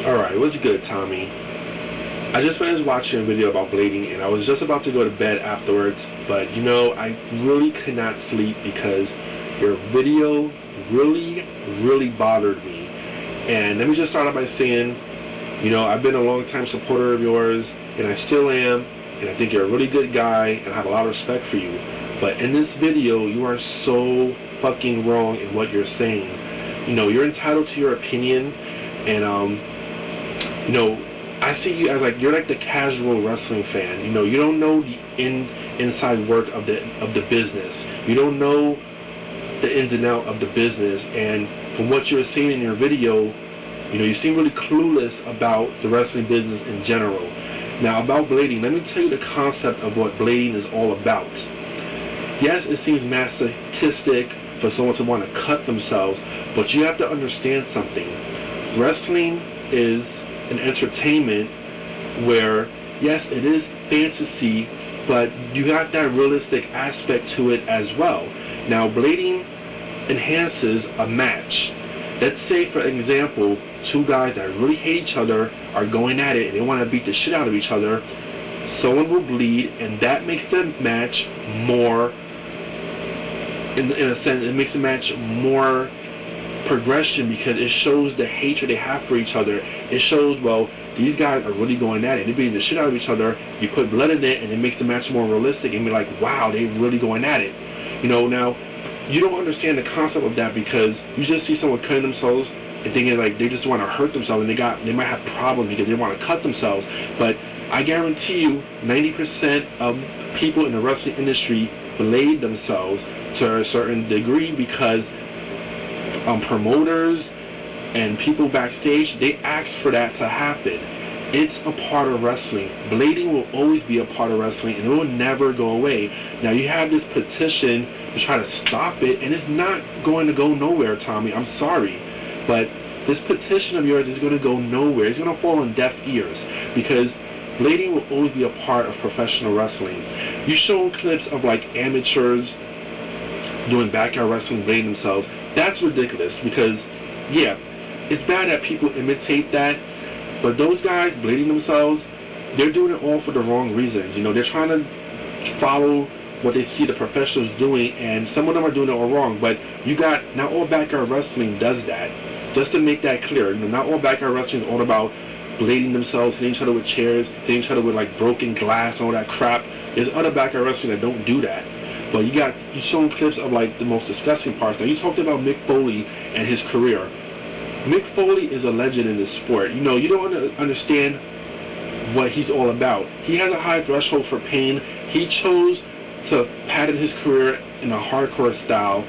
Alright, what's good, Tommy? I just finished watching a video about blading and I was just about to go to bed afterwards, but you know, I really could not sleep because your video really bothered me. And let me just start out by saying, you know, I've been a long time supporter of yours and I still am, and I think you're a really good guy and I have a lot of respect for you. But in this video, you are so fucking wrong in what you're saying. You know, you're entitled to your opinion, and you know, I see you as like, you're like the casual wrestling fan. You know, you don't know the inside work of the business. You don't know the ins and out of the business. And from what you were saying in your video, you know, you seem really clueless about the wrestling business in general. Now, about blading, let me tell you the concept of what blading is all about. Yes, it seems masochistic for someone to want to cut themselves, but you have to understand something. Wrestling is an entertainment where, yes, it is fantasy, but you got that realistic aspect to it as well. Now, blading enhances a match. Let's say, for example, two guys that really hate each other are going at it and they want to beat the shit out of each other. Someone will bleed, and that makes the match more, in a sense, it makes the match more progression, because it shows the hatred they have for each other. It shows, well, these guys are really going at it, they're beating the shit out of each other. You put blood in it and it makes the match more realistic and be like, wow, they're really going at it. You know, now you don't understand the concept of that because you just see someone cutting themselves and thinking like they just want to hurt themselves, and they might have problems because they want to cut themselves. But I guarantee you 90% of people in the wrestling industry blade themselves to a certain degree because promoters and people backstage, they ask for that to happen. It's a part of wrestling. Blading will always be a part of wrestling and it will never go away. Now, you have this petition to try to stop it, and it's not going to go nowhere, Tommy. I'm sorry, but this petition of yours is going to go nowhere. It's going to fall on deaf ears because blading will always be a part of professional wrestling. You show clips of like amateurs doing backyard wrestling, blading themselves. That's ridiculous because, yeah, it's bad that people imitate that, but those guys blading themselves, they're doing it all for the wrong reasons. You know, they're trying to follow what they see the professionals doing, and some of them are doing it all wrong. But you got, not all backyard wrestling does that. Just to make that clear, you know, not all backyard wrestling is all about blading themselves, hitting each other with chairs, hitting each other with like broken glass and all that crap. There's other backyard wrestling that don't do that. But you showing clips of like the most disgusting parts. Now, you talked about Mick Foley and his career. Mick Foley is a legend in this sport. You know, you don't understand what he's all about. He has a high threshold for pain. He chose to pattern his career in a hardcore style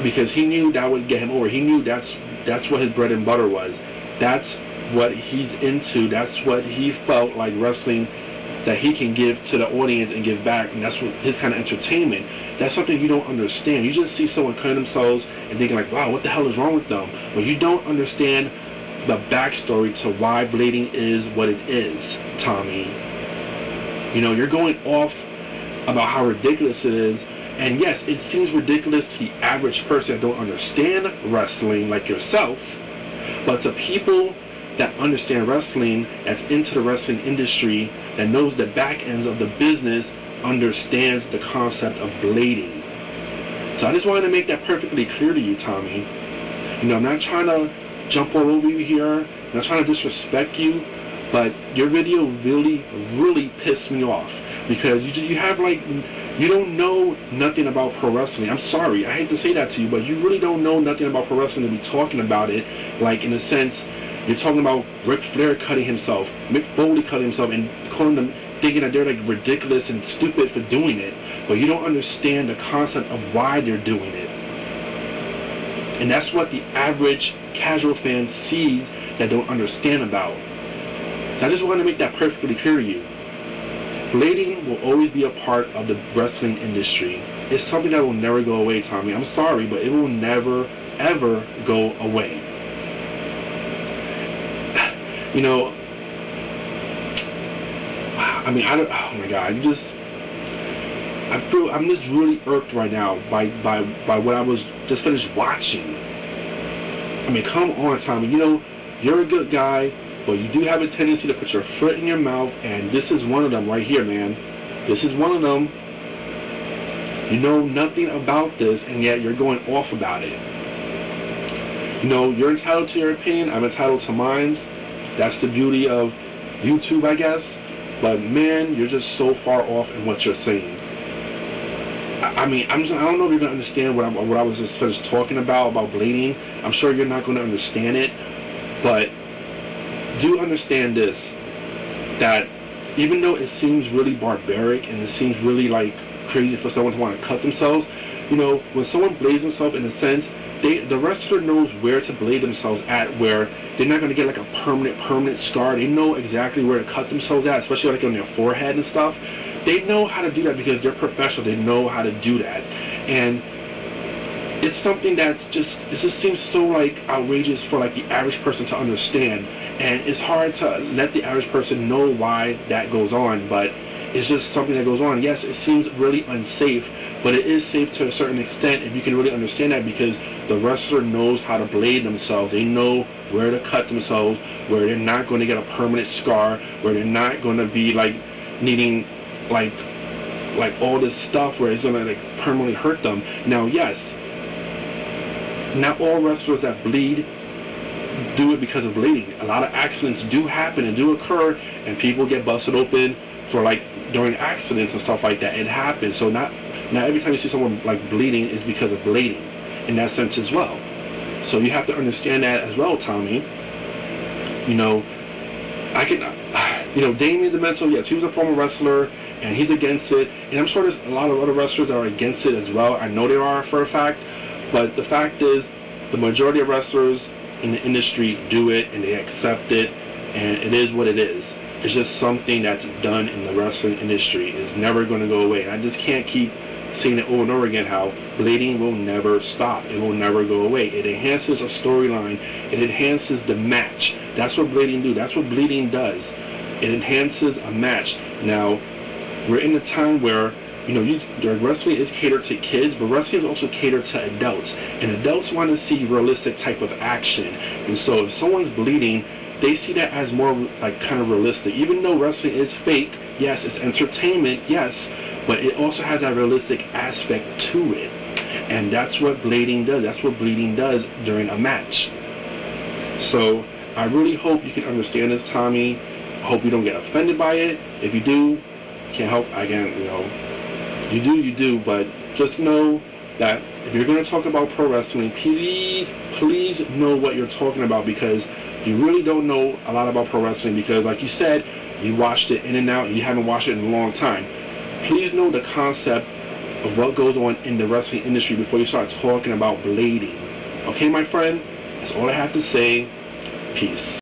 because he knew that would get him over. He knew that's what his bread and butter was. That's what he's into. That's what he felt like wrestling, that he can give to the audience and give back, and that's what his kind of entertainment. That's something you don't understand. You just see someone cutting themselves and thinking like, wow, what the hell is wrong with them? But you don't understand the backstory to why blading is what it is, Tommy. You know, you're going off about how ridiculous it is, and yes, it seems ridiculous to the average person that don't understand wrestling like yourself, but to people that understand wrestling, that's into the wrestling industry, that knows the back ends of the business, understands the concept of blading. So I just wanted to make that perfectly clear to you, Tommy. You know, I'm not trying to jump all over you here, I'm not trying to disrespect you, but your video really pissed me off because you have like, you don't know nothing about pro wrestling. I'm sorry, I hate to say that to you, but you really don't know nothing about pro wrestling to be talking about it. Like, in a sense, you're talking about Ric Flair cutting himself, Mick Foley cutting himself, and calling them, thinking that they're like ridiculous and stupid for doing it. But you don't understand the concept of why they're doing it. And that's what the average casual fan sees that don't understand about. So I just want to make that perfectly clear to you. Blading will always be a part of the wrestling industry. It's something that will never go away, Tommy. I'm sorry, but it will never, ever go away. You know, I mean, oh my God, I'm just really irked right now by what I was just finished watching. I mean, come on, Tommy. You know, you're a good guy, but you do have a tendency to put your foot in your mouth, and this is one of them right here, man. This is one of them. You know nothing about this, and yet you're going off about it. You know, you're entitled to your opinion. I'm entitled to mine. That's the beauty of YouTube, I guess. But man, you're just so far off in what you're saying. I mean, I don't know if you're gonna understand what I was just finished talking about blading. I'm sure you're not gonna understand it, but do understand this: that even though it seems really barbaric and it seems really like crazy for someone to want to cut themselves, you know, when someone blades themselves, in a sense, the wrestler knows where to blade themselves at, where they're not going to get like a permanent scar. They know exactly where to cut themselves at, especially like on their forehead and stuff. They know how to do that because they're professional. They know how to do that, and it's something that's just, it just seems so like outrageous for like the average person to understand, and it's hard to let the average person know why that goes on, but it's just something that goes on. Yes, it seems really unsafe, but it is safe to a certain extent if you can really understand that, because the wrestler knows how to blade themselves. They know where to cut themselves, where they're not going to get a permanent scar, where they're not going to be like needing like all this stuff where it's going to like permanently hurt them. Now, yes, not all wrestlers that bleed do it because of bleeding. A lot of accidents do happen and do occur, and people get busted open for like during accidents and stuff like that. It happens. So not every time you see someone like bleeding is because of blading in that sense as well. So you have to understand that as well, Tommy. You know, Damien Demento, yes, he was a former wrestler and he's against it, and I'm sure there's a lot of other wrestlers that are against it as well. I know there are for a fact, but the fact is the majority of wrestlers in the industry do it and they accept it, and it is what it is. It's just something that's done in the wrestling industry. It's never going to go away. And I just can't keep saying it over and over again how blading will never stop. It will never go away. It enhances a storyline. It enhances the match. That's what blading do. That's what bleeding does. It enhances a match. Now, we're in a time where, you know, wrestling is catered to kids, but wrestling is also catered to adults. And adults want to see realistic type of action. And so if someone's bleeding, they see that as more like kind of realistic. Even though wrestling is fake, yes, it's entertainment, yes, but it also has that realistic aspect to it. And that's what blading does. That's what bleeding does during a match. So I really hope you can understand this, Tommy. I hope you don't get offended by it. If you do, can't help, again, you know, you do, but just know that if you're going to talk about pro wrestling, please know what you're talking about, because you really don't know a lot about pro wrestling, because like you said, you watched it in and out and you haven't watched it in a long time. Please know the concept of what goes on in the wrestling industry before you start talking about blading. Okay, my friend? That's all I have to say. Peace.